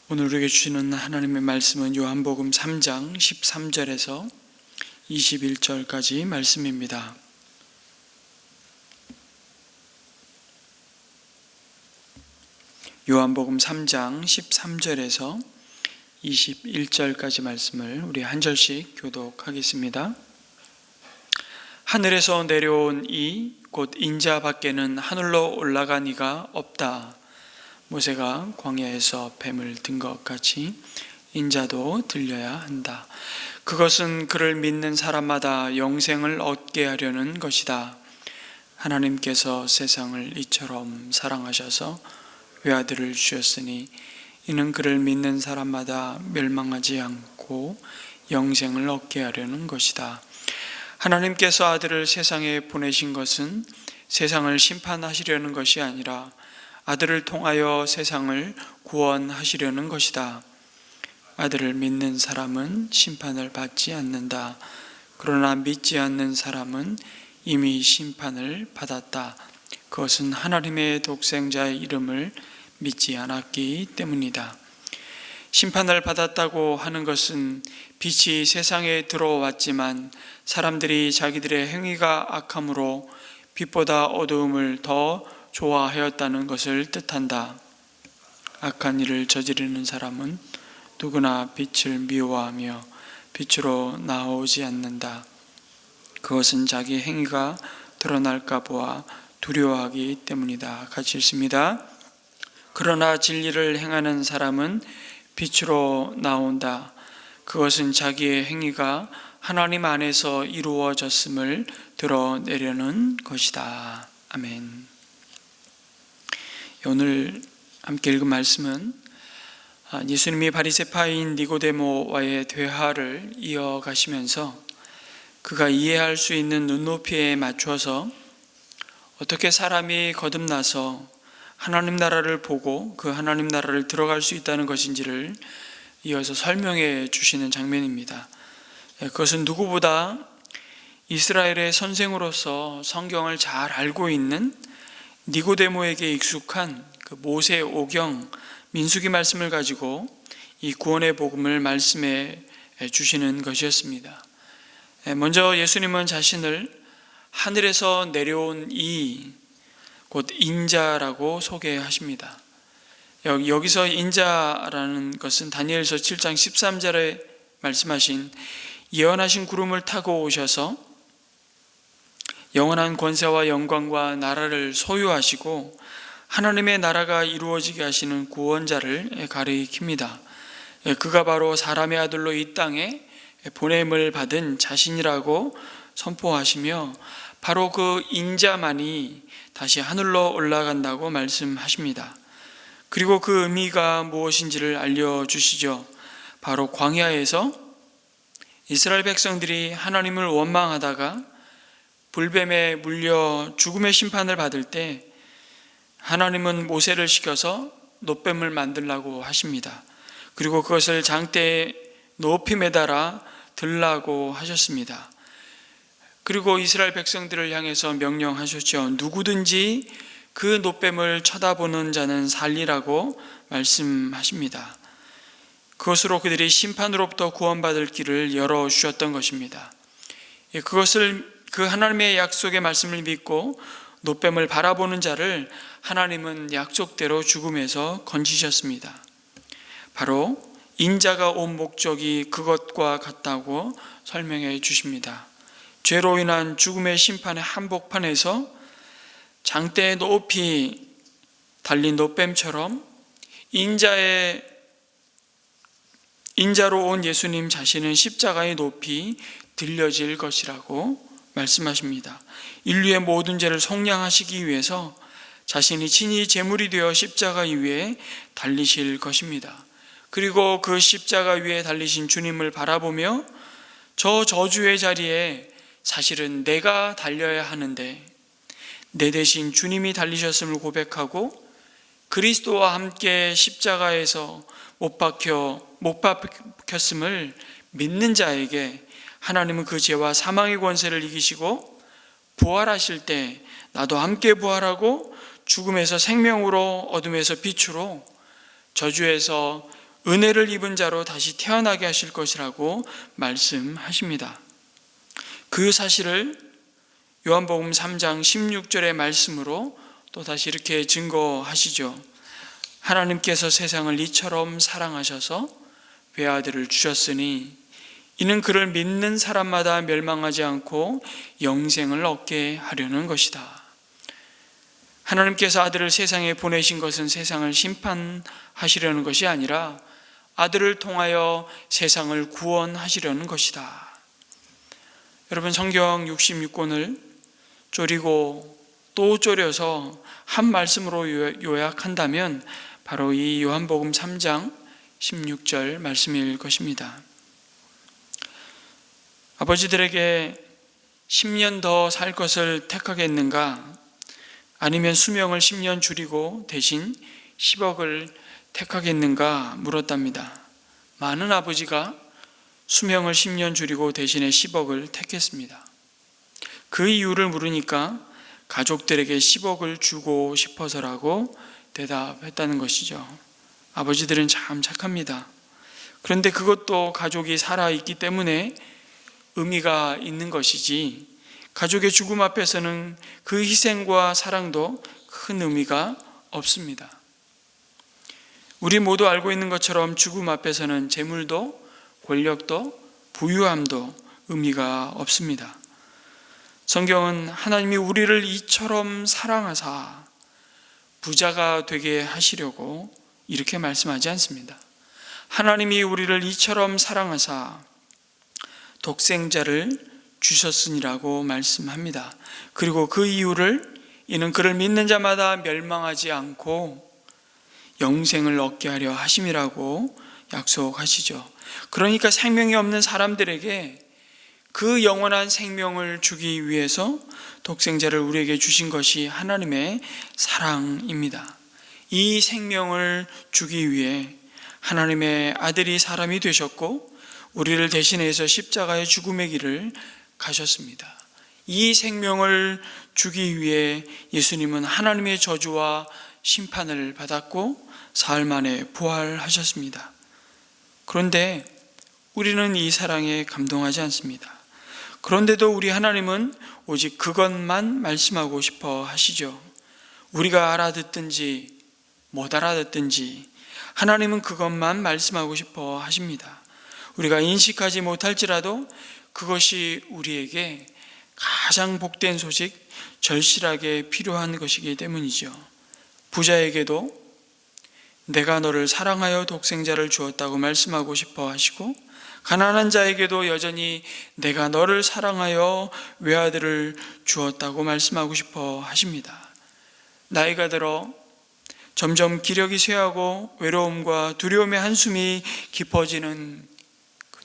오늘 우리에게 주시는 하나님의 말씀은 요한복음 3장 13절에서 21절까지 말씀입니다. 요한복음 3장 13절에서 21절까지 말씀을 우리 한 절씩 교독하겠습니다. 하늘에서 내려온 이 곧 인자 밖에는 하늘로 올라간 이가 없다. 모세가 광야에서 뱀을 든 것 같이 인자도 들려야 한다. 그것은 그를 믿는 사람마다 영생을 얻게 하려는 것이다. 하나님께서 세상을 이처럼 사랑하셔서 외아들을 주셨으니 이는 그를 믿는 사람마다 멸망하지 않고 영생을 얻게 하려는 것이다. 하나님께서 아들을 세상에 보내신 것은 세상을 심판하시려는 것이 아니라 아들을 통하여 세상을 구원하시려는 것이다. 아들을 믿는 사람은 심판을 받지 않는다. 그러나 믿지 않는 사람은 이미 심판을 받았다. 그것은 하나님의 독생자의 이름을 믿지 않았기 때문이다. 심판을 받았다고 하는 것은 빛이 세상에 들어왔지만 사람들이 자기들의 행위가 악함으로 빛보다 어두움을 더 좋아하였다는 것을 뜻한다. 악한 일을 저지르는 사람은 누구나 빛을 미워하며 빛으로 나오지 않는다. 그것은 자기 행위가 드러날까 보아 두려워하기 때문이다. 같이 읽습니다. 그러나 진리를 행하는 사람은 빛으로 나온다. 그것은 자기의 행위가 하나님 안에서 이루어졌음을 드러내려는 것이다. 아멘. 오늘 함께 읽은 말씀은 예수님이 바리새파인 니고데모와의 대화를 이어가시면서 그가 이해할 수 있는 눈높이에 맞춰서 어떻게 사람이 거듭나서 하나님 나라를 보고 그 하나님 나라를 들어갈 수 있다는 것인지를 이어서 설명해 주시는 장면입니다. 그것은 누구보다 이스라엘의 선생으로서 성경을 잘 알고 있는 니고데모에게 익숙한 그 모세 오경 민수기 말씀을 가지고 이 구원의 복음을 말씀해 주시는 것이었습니다. 먼저 예수님은 자신을 하늘에서 내려온 이 곧 인자라고 소개하십니다. 여기서 인자라는 것은 다니엘서 7장 13절에 말씀하신 예언하신 구름을 타고 오셔서 영원한 권세와 영광과 나라를 소유하시고 하나님의 나라가 이루어지게 하시는 구원자를 가리킵니다. 그가 바로 사람의 아들로 이 땅에 보냄을 받은 자신이라고 선포하시며 바로 그 인자만이 다시 하늘로 올라간다고 말씀하십니다. 그리고 그 의미가 무엇인지를 알려주시죠. 바로 광야에서 이스라엘 백성들이 하나님을 원망하다가 불뱀에 물려 죽음의 심판을 받을 때 하나님은 모세를 시켜서 놋뱀을 만들라고 하십니다. 그리고 그것을 장대에 높이 매달아 들라고 하셨습니다. 그리고 이스라엘 백성들을 향해서 명령하셨죠. 누구든지 그 놋뱀을 쳐다보는 자는 살리라고 말씀하십니다. 그것으로 그들이 심판으로부터 구원받을 길을 열어주셨던 것입니다. 그것을 그 하나님의 약속의 말씀을 믿고 놋뱀을 바라보는 자를 하나님은 약속대로 죽음에서 건지셨습니다. 바로 인자가 온 목적이 그것과 같다고 설명해 주십니다. 죄로 인한 죽음의 심판의 한복판에서 장대에 높이 달린 놋뱀처럼 인자로 온 예수님 자신은 십자가에 높이 들려질 것이라고 말씀하십니다. 인류의 모든 죄를 속량하시기 위해서 자신이 친히 제물이 되어 십자가 위에 달리실 것입니다. 그리고 그 십자가 위에 달리신 주님을 바라보며 저 저주의 자리에 사실은 내가 달려야 하는데 내 대신 주님이 달리셨음을 고백하고 그리스도와 함께 십자가에서 못 박혔음을 믿는 자에게 하나님은 그 죄와 사망의 권세를 이기시고 부활하실 때 나도 함께 부활하고 죽음에서 생명으로 어둠에서 빛으로 저주에서 은혜를 입은 자로 다시 태어나게 하실 것이라고 말씀하십니다. 그 사실을 요한복음 3장 16절의 말씀으로 또 다시 이렇게 증거하시죠. 하나님께서 세상을 이처럼 사랑하셔서 외아들을 주셨으니 이는 그를 믿는 사람마다 멸망하지 않고 영생을 얻게 하려는 것이다. 하나님께서 아들을 세상에 보내신 것은 세상을 심판하시려는 것이 아니라 아들을 통하여 세상을 구원하시려는 것이다. 여러분, 성경 66권을 쪼리고 또 쪼려서 한 말씀으로 요약한다면 바로 이 요한복음 3장 16절 말씀일 것입니다. 아버지들에게 10년 더 살 것을 택하겠는가? 아니면 수명을 10년 줄이고 대신 10억을 택하겠는가? 물었답니다. 많은 아버지가 수명을 10년 줄이고 대신에 10억을 택했습니다. 그 이유를 물으니까 가족들에게 10억을 주고 싶어서라고 대답했다는 것이죠. 아버지들은 참 착합니다. 그런데 그것도 가족이 살아있기 때문에 의미가 있는 것이지, 가족의 죽음 앞에서는 그 희생과 사랑도 큰 의미가 없습니다. 우리 모두 알고 있는 것처럼 죽음 앞에서는 재물도 권력도 부유함도 의미가 없습니다. 성경은 하나님이 우리를 이처럼 사랑하사 부자가 되게 하시려고 이렇게 말씀하지 않습니다. 하나님이 우리를 이처럼 사랑하사 독생자를 주셨으니라고 말씀합니다. 그리고 그 이유를 이는 그를 믿는 자마다 멸망하지 않고 영생을 얻게 하려 하심이라고 약속하시죠. 그러니까 생명이 없는 사람들에게 그 영원한 생명을 주기 위해서 독생자를 우리에게 주신 것이 하나님의 사랑입니다. 이 생명을 주기 위해 하나님의 아들이 사람이 되셨고 우리를 대신해서 십자가의 죽음의 길을 가셨습니다. 이 생명을 주기 위해 예수님은 하나님의 저주와 심판을 받았고 사흘 만에 부활하셨습니다. 그런데 우리는 이 사랑에 감동하지 않습니다. 그런데도 우리 하나님은 오직 그것만 말씀하고 싶어 하시죠. 우리가 알아듣든지 못 알아듣든지 하나님은 그것만 말씀하고 싶어 하십니다. 우리가 인식하지 못할지라도 그것이 우리에게 가장 복된 소식, 절실하게 필요한 것이기 때문이죠. 부자에게도 내가 너를 사랑하여 독생자를 주었다고 말씀하고 싶어 하시고, 가난한 자에게도 여전히 내가 너를 사랑하여 외아들을 주었다고 말씀하고 싶어 하십니다. 나이가 들어 점점 기력이 쇠하고 외로움과 두려움의 한숨이 깊어지는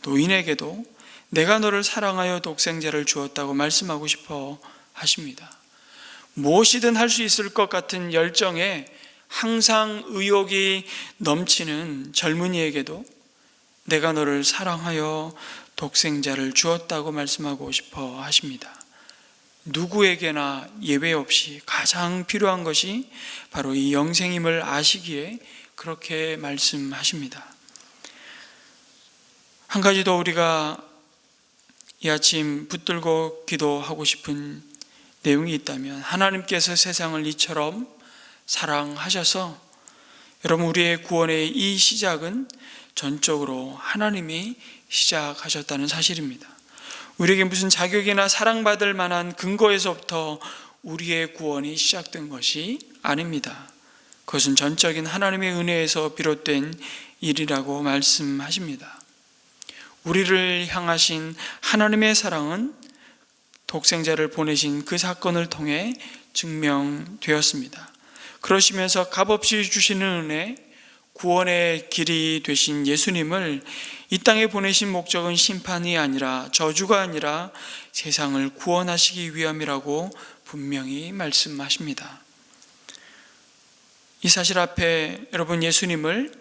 노인에게도 내가 너를 사랑하여 독생자를 주었다고 말씀하고 싶어 하십니다. 무엇이든 할 수 있을 것 같은 열정에 항상 의욕이 넘치는 젊은이에게도 내가 너를 사랑하여 독생자를 주었다고 말씀하고 싶어 하십니다. 누구에게나 예외 없이 가장 필요한 것이 바로 이 영생임을 아시기에 그렇게 말씀하십니다. 한 가지 더 우리가 이 아침 붙들고 기도하고 싶은 내용이 있다면, 하나님께서 세상을 이처럼 사랑하셔서 여러분, 우리의 구원의 이 시작은 전적으로 하나님이 시작하셨다는 사실입니다. 우리에게 무슨 자격이나 사랑받을 만한 근거에서부터 우리의 구원이 시작된 것이 아닙니다. 그것은 전적인 하나님의 은혜에서 비롯된 일이라고 말씀하십니다. 우리를 향하신 하나님의 사랑은 독생자를 보내신 그 사건을 통해 증명되었습니다. 그러시면서 값없이 주시는 은혜, 구원의 길이 되신 예수님을 이 땅에 보내신 목적은 심판이 아니라, 저주가 아니라 세상을 구원하시기 위함이라고 분명히 말씀하십니다. 이 사실 앞에 여러분, 예수님을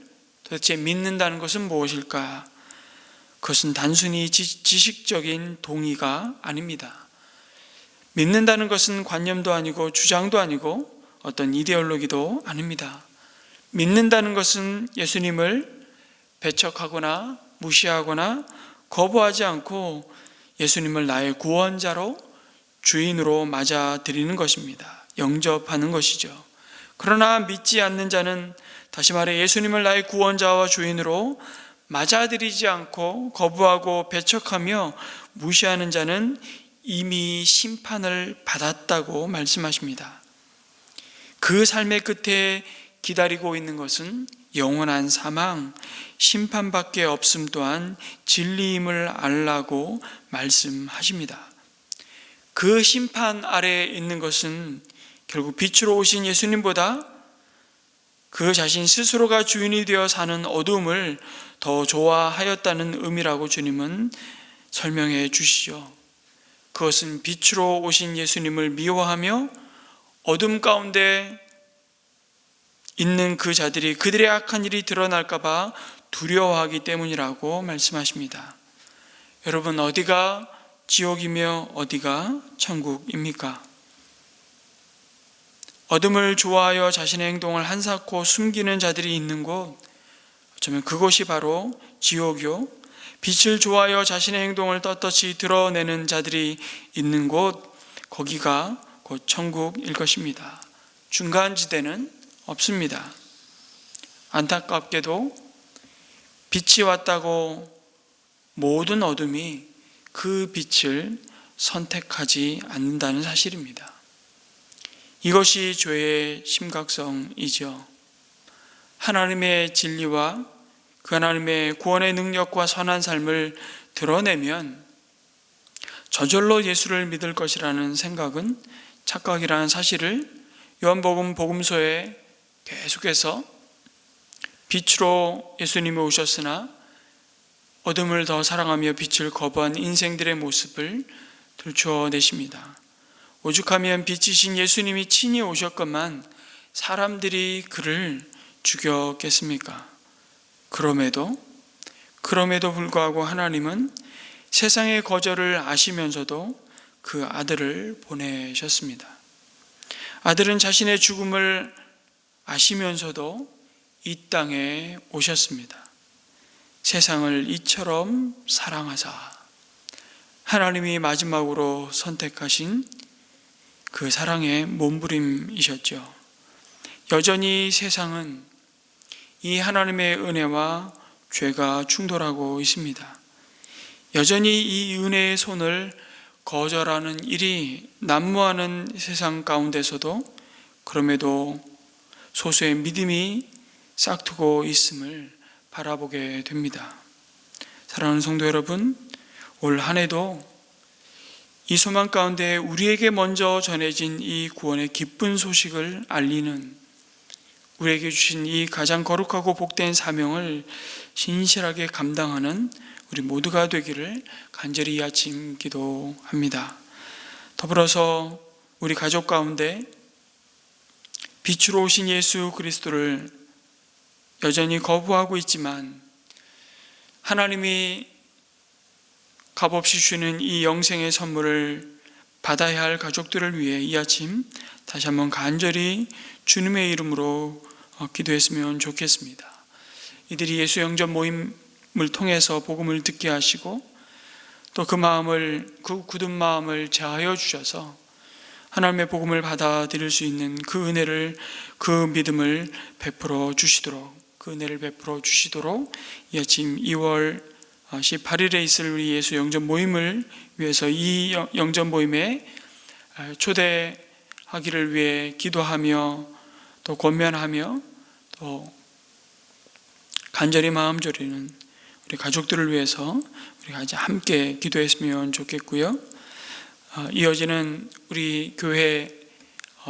도대체 믿는다는 것은 무엇일까? 그것은 단순히 지식적인 동의가 아닙니다. 믿는다는 것은 관념도 아니고 주장도 아니고 어떤 이데올로기도 아닙니다. 믿는다는 것은 예수님을 배척하거나 무시하거나 거부하지 않고 예수님을 나의 구원자로 주인으로 맞아들이는 것입니다. 영접하는 것이죠. 그러나 믿지 않는 자는, 다시 말해 예수님을 나의 구원자와 주인으로 맞아들이지 않고 거부하고 배척하며 무시하는 자는 이미 심판을 받았다고 말씀하십니다. 그 삶의 끝에 기다리고 있는 것은 영원한 사망, 심판밖에 없음 또한 진리임을 알라고 말씀하십니다. 그 심판 아래에 있는 것은 결국 빛으로 오신 예수님보다 그 자신 스스로가 주인이 되어 사는 어둠을 더 좋아하였다는 의미라고 주님은 설명해 주시죠. 그것은 빛으로 오신 예수님을 미워하며 어둠 가운데 있는 그 자들이 그들의 악한 일이 드러날까 봐 두려워하기 때문이라고 말씀하십니다. 여러분, 어디가 지옥이며 어디가 천국입니까? 어둠을 좋아하여 자신의 행동을 한사코 숨기는 자들이 있는 곳, 어쩌면 그곳이 바로 지옥이요, 빛을 좋아하여 자신의 행동을 떳떳이 드러내는 자들이 있는 곳, 거기가 곧 천국일 것입니다. 중간지대는 없습니다. 안타깝게도 빛이 왔다고 모든 어둠이 그 빛을 선택하지 않는다는 사실입니다. 이것이 죄의 심각성이죠. 하나님의 진리와 그 하나님의 구원의 능력과 선한 삶을 드러내면 저절로 예수를 믿을 것이라는 생각은 착각이라는 사실을 요한복음 복음서에 계속해서 빛으로 예수님이 오셨으나 어둠을 더 사랑하며 빛을 거부한 인생들의 모습을 들춰내십니다. 오죽하면 빛이신 예수님이 친히 오셨건만 사람들이 그를 죽였겠습니까? 그럼에도 불구하고 하나님은 세상의 거절을 아시면서도 그 아들을 보내셨습니다. 아들은 자신의 죽음을 아시면서도 이 땅에 오셨습니다. 세상을 이처럼 사랑하사 하나님이 마지막으로 선택하신 그 사랑의 몸부림이셨죠. 여전히 세상은 이 하나님의 은혜와 죄가 충돌하고 있습니다. 여전히 이 은혜의 손을 거절하는 일이 난무하는 세상 가운데서도 그럼에도 소수의 믿음이 싹트고 있음을 바라보게 됩니다. 사랑하는 성도 여러분, 올 한 해도 이 소망 가운데 우리에게 먼저 전해진 이 구원의 기쁜 소식을 알리는, 우리에게 주신 이 가장 거룩하고 복된 사명을 신실하게 감당하는 우리 모두가 되기를 간절히 이 아침 기도합니다. 더불어서 우리 가족 가운데 빛으로 오신 예수 그리스도를 여전히 거부하고 있지만 하나님이 값없이 주는 이 영생의 선물을 받아야 할 가족들을 위해 이 아침 다시 한번 간절히 주님의 이름으로 기도했으면 좋겠습니다. 이들이 예수 영접 모임을 통해서 복음을 듣게 하시고 또 그 굳은 마음을 제하여 주셔서 하나님의 복음을 받아들일 수 있는 그 은혜를, 그 믿음을 베풀어 주시도록, 그 은혜를 베풀어 주시도록 이 아침 2월 18일에 있을 우리 예수 영접 모임을 위해서 이 영접 모임에 초대하기를 위해 기도하며 또 권면하며 또 간절히 마음 졸이는 우리 가족들을 위해서 우리가 이제 함께 기도했으면 좋겠고요. 이어지는 우리 교회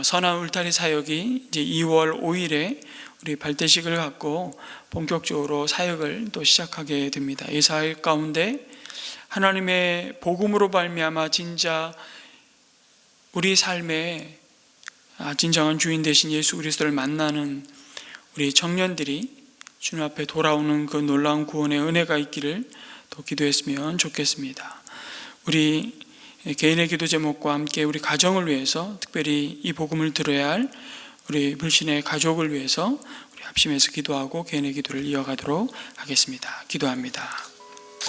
선한 울타리 사역이 이제 2월 5일에 우리 발대식을 갖고 본격적으로 사역을 또 시작하게 됩니다. 이 사역 가운데 하나님의 복음으로 말미암아 진짜 우리 삶의 진정한 주인 되신 예수 그리스도를 만나는 우리 청년들이 주님 앞에 돌아오는 그 놀라운 구원의 은혜가 있기를 또 기도했으면 좋겠습니다. 우리 개인의 기도 제목과 함께 우리 가정을 위해서, 특별히 이 복음을 들어야 할 우리 불신의 가족을 위해서 우리 합심해서 기도하고 개인의 기도를 이어가도록 하겠습니다. 기도합니다.